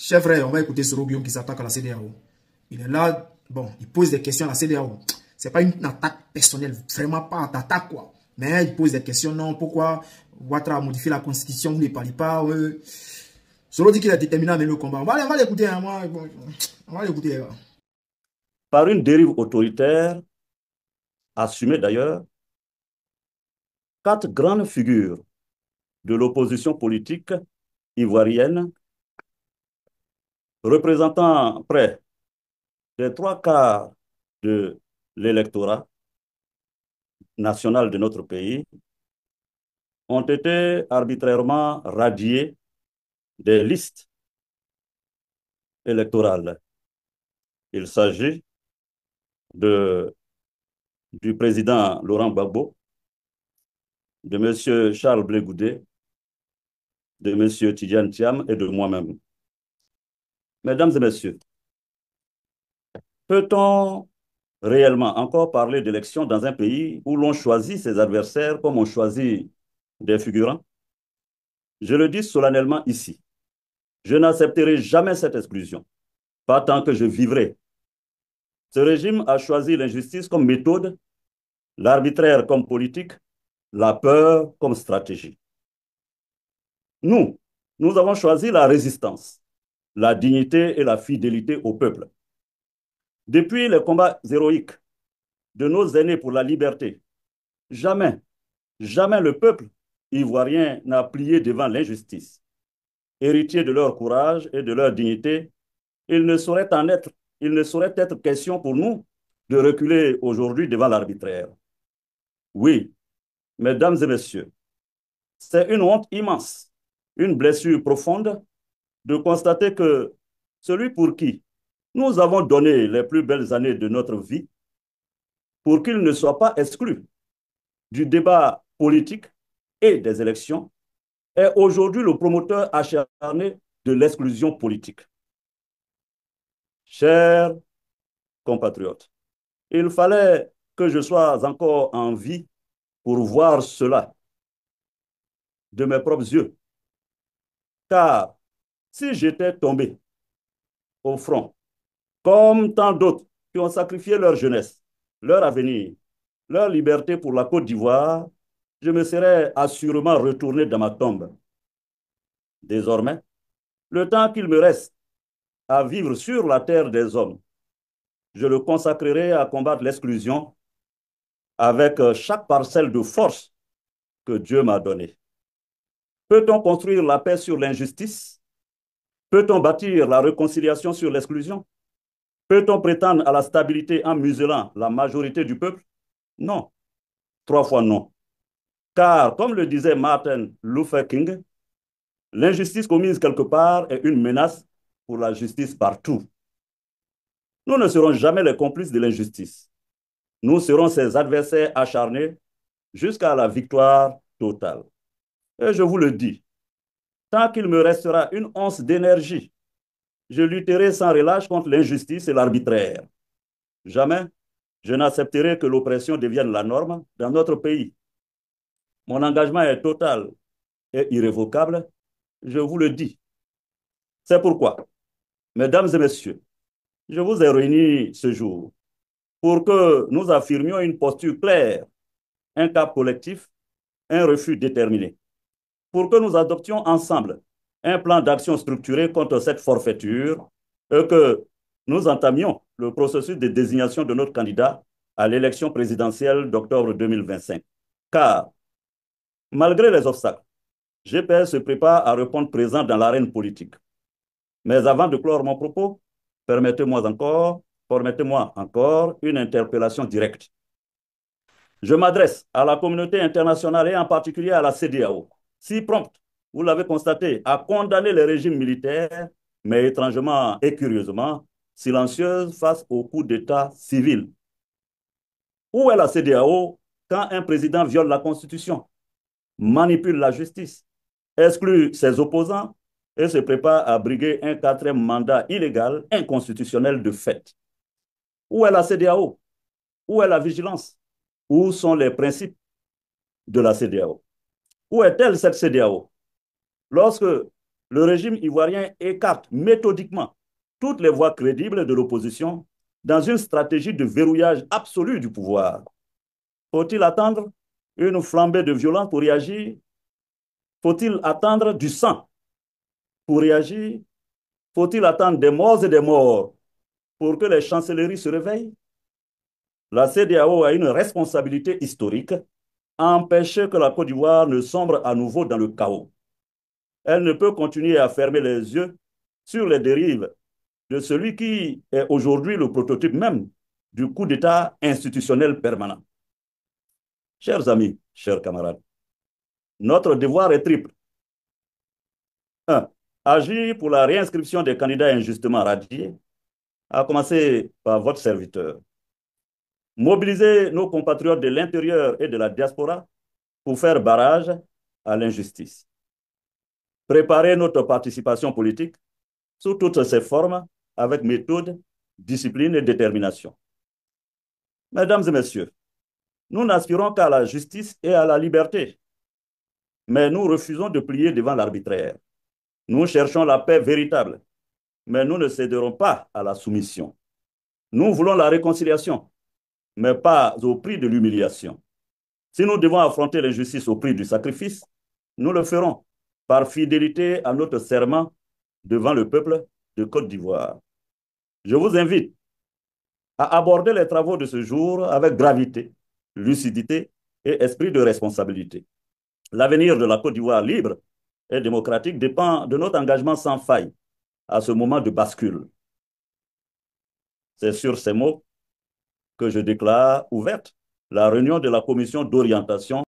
Chef frère, on va écouter ce Guillaume qui s'attaque à la CEDEAO. Il est là, bon, il pose des questions à la CEDEAO. C'est pas une attaque personnelle, vraiment pas une attaque quoi. Mais il pose des questions, non, pourquoi Ouattara a modifié la constitution, vous ne parlez pas. Solo dit qu'il a déterminé à mener le combat. On va l'écouter, hein, on va l'écouter. Par une dérive autoritaire, assumée d'ailleurs, 4 grandes figures de l'opposition politique ivoirienne, représentant près des 3 quarts de l'électorat national de notre pays, ont été arbitrairement radiées des listes électorales. Il s'agit du président Laurent Gbagbo, de M. Charles Blé Goudé, de M. Tidjane Thiam et de moi-même. Mesdames et messieurs, peut-on réellement encore parler d'élection dans un pays où l'on choisit ses adversaires comme on choisit des figurants? Je le dis solennellement ici, je n'accepterai jamais cette exclusion, pas tant que je vivrai. Ce régime a choisi l'injustice comme méthode, l'arbitraire comme politique, la peur comme stratégie. Nous avons choisi la résistance, la dignité et la fidélité au peuple. Depuis les combats héroïques de nos aînés pour la liberté, jamais le peuple ivoirien n'a plié devant l'injustice. Héritier de leur courage et de leur dignité, il ne saurait être question pour nous de reculer aujourd'hui devant l'arbitraire. Oui, mesdames et messieurs, c'est une honte immense, une blessure profonde de constater que celui pour qui nous avons donné les plus belles années de notre vie, pour qu'il ne soit pas exclu du débat politique et des élections, est aujourd'hui le promoteur acharné de l'exclusion politique. Chers compatriotes, il fallait que je sois encore en vie pour voir cela de mes propres yeux. Car si j'étais tombé au front, comme tant d'autres qui ont sacrifié leur jeunesse, leur avenir, leur liberté pour la Côte d'Ivoire, je me serais assurément retourné dans ma tombe. Désormais, le temps qu'il me reste à vivre sur la terre des hommes, je le consacrerai à combattre l'exclusion avec chaque parcelle de force que Dieu m'a donnée. Peut-on construire la paix sur l'injustice? Peut-on bâtir la réconciliation sur l'exclusion? Peut-on prétendre à la stabilité en muselant la majorité du peuple? Non. 3 fois non. Car, comme le disait Martin Luther King, l'injustice commise quelque part est une menace pour la justice partout. Nous ne serons jamais les complices de l'injustice. Nous serons ses adversaires acharnés jusqu'à la victoire totale. Et je vous le dis, tant qu'il me restera une once d'énergie, je lutterai sans relâche contre l'injustice et l'arbitraire. Jamais je n'accepterai que l'oppression devienne la norme dans notre pays. Mon engagement est total et irrévocable, je vous le dis. C'est pourquoi, mesdames et messieurs, je vous ai réunis ce jour pour que nous affirmions une posture claire, un cap collectif, un refus déterminé, pour que nous adoptions ensemble un plan d'action structuré contre cette forfaiture et que nous entamions le processus de désignation de notre candidat à l'élection présidentielle d'octobre 2025. Car, malgré les obstacles, GPS se prépare à répondre présent dans l'arène politique. Mais avant de clore mon propos, permettez-moi encore une interpellation directe. Je m'adresse à la communauté internationale et en particulier à la CEDEAO, si prompte, vous l'avez constaté, à condamner les régimes militaires, mais étrangement et curieusement, silencieuse face au coup d'État civil. Où est la CEDEAO quand un président viole la Constitution, manipule la justice, exclut ses opposants et se prépare à briguer un 4e mandat illégal, inconstitutionnel de fait? Où est la CEDEAO? Où est la vigilance? Où sont les principes de la CEDEAO? Où est-elle, cette CEDEAO? Lorsque le régime ivoirien écarte méthodiquement toutes les voies crédibles de l'opposition dans une stratégie de verrouillage absolu du pouvoir. Faut-il attendre une flambée de violence pour réagir? Faut-il attendre du sang pour réagir? Faut-il attendre des morts et des morts pour que les chancelleries se réveillent? La CEDEAO a une responsabilité historique à empêcher que la Côte d'Ivoire ne sombre à nouveau dans le chaos. Elle ne peut continuer à fermer les yeux sur les dérives de celui qui est aujourd'hui le prototype même du coup d'État institutionnel permanent. Chers amis, chers camarades, notre devoir est triple. 1. Agir pour la réinscription des candidats injustement radiés, à commencer par votre serviteur. Mobiliser nos compatriotes de l'intérieur et de la diaspora pour faire barrage à l'injustice. Préparer notre participation politique sous toutes ses formes avec méthode, discipline et détermination. Mesdames et messieurs, nous n'aspirons qu'à la justice et à la liberté, mais nous refusons de plier devant l'arbitraire. Nous cherchons la paix véritable, mais nous ne céderons pas à la soumission. Nous voulons la réconciliation, mais pas au prix de l'humiliation. Si nous devons affronter l'injustice au prix du sacrifice, nous le ferons par fidélité à notre serment devant le peuple de Côte d'Ivoire. Je vous invite à aborder les travaux de ce jour avec gravité, lucidité et esprit de responsabilité. L'avenir de la Côte d'Ivoire libre et démocratique dépend de notre engagement sans faille à ce moment de bascule. C'est sur ces mots que je déclare ouverte la réunion de la commission d'orientation